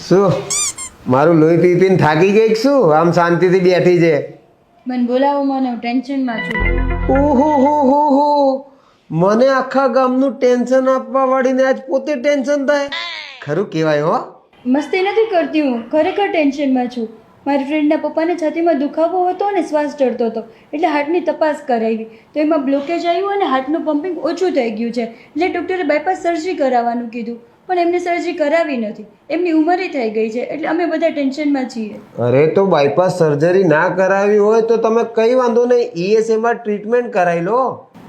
શું મારું લોહી પી પીને થાકી ગઈ કે શું? આમ શાંતિથી બેઠી છે. મને બોલાવો, મને હું ટેન્શનમાં છું. ઓહો હો હો હો, મને આખા ગામનું ટેન્શન આપવા વાળીને આજ પોતે ટેન્શન થાય. ખરું કહેવાય હો. મસ્તી નથી કરતી, હું ખરેખર ટેન્શનમાં છું. મારી ફ્રેન્ડના પપ્પાને છાતીમાં દુખાવો હતો અને શ્વાસ ચડતો હતો, એટલે હાર્ટની તપાસ કરાવી તો એમાં બ્લોકેજ આવ્યું અને હાર્ટનું પમ્પિંગ ઓછું થઈ ગયું છે. એટલે ડૉક્ટરે બાયપાસ સર્જરી કરાવવાનું કીધું, પણ એમને સર્જરી કરાવી નથી. એમની ઉંમરે થઈ ગઈ છે, એટલે અમે બધા ટેન્શનમાં છીએ. અરે તો બાયપાસ સર્જરી ના કરાવી હોય તો તમે કઈ વાંધો નહીં, ઈએસએમાં ટ્રીટમેન્ટ કરાવી લો.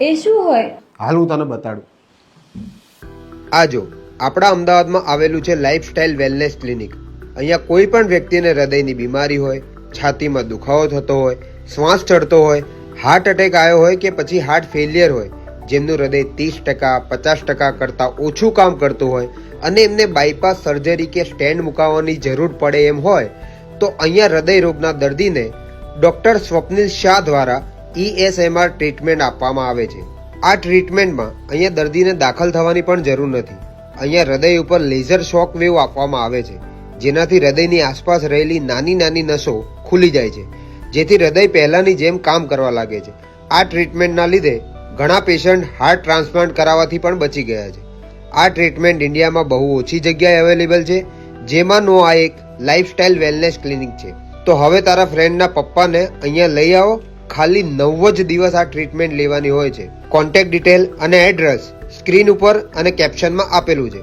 એ શું હોય? હાલ હું તને બતાડું. આ જો આપણા અમદાવાદમાં આવેલું છે લાઈફસ્ટાઈલ વેલનેસ ક્લિનિક. અહીંયા કોઈ પણ વ્યક્તિને હૃદયની બીમારી હોય, છાતીમાં દુખાવો થતો હોય, શ્વાસ ચડતો હોય, હાર્ટ એટેક આવ્યો હોય કે પછી હાર્ટ ફેલિયર હોય, જેમનું હૃદય 30% 50% કરતાં ઓછું કામ કરતું હોય અને એમને બાયપાસ સર્જરી કે સ્ટેન્ડ મુકાવવાની જરૂર પડે એમ હોય તો અહીંયા હૃદય રોગના દર્દીને ડૉક્ટર સ્વપ્નિલ શાહ દ્વારા ESMR ટ્રીટમેન્ટ આપવામાં આવે છે. આ ટ્રીટમેન્ટમાં અહીંયા દર્દીને દાખલ થવાની પણ જરૂર નથી. અહીંયા હૃદય ઉપર લેઝર શોક વેવ આપવામાં આવે છે, જેનાથી હૃદયની આસપાસ રહેલી નાની નાની નસો ખુલી જાય છે, જેથી હૃદય પહેલાંની જેમ કામ કરવા લાગે છે. આ ટ્રીટમેન્ટના લીધે ઘણા પેશન્ટ હાર્ટ ટ્રાન્સપ્લાન્ટ કરાવવાથી પણ બચી ગયા છે. આ ટ્રીટમેન્ટ ઇન્ડિયામાં બહુ ઓછી જગ્યાએ અવેલેબલ છે, જેમાંનો આ એક લાઈફસ્ટાઈલ વેલનેસ ક્લિનિક છે. તો હવે તારા ફ્રેન્ડના પપ્પાને અહીંયા લઈ આવો. ખાલી 9 જ દિવસ આ ટ્રીટમેન્ટ લેવાની હોય છે. કોન્ટેક્ટ ડિટેલ અને એડ્રેસ સ્ક્રીન ઉપર અને કેપ્શનમાં આપેલું છે.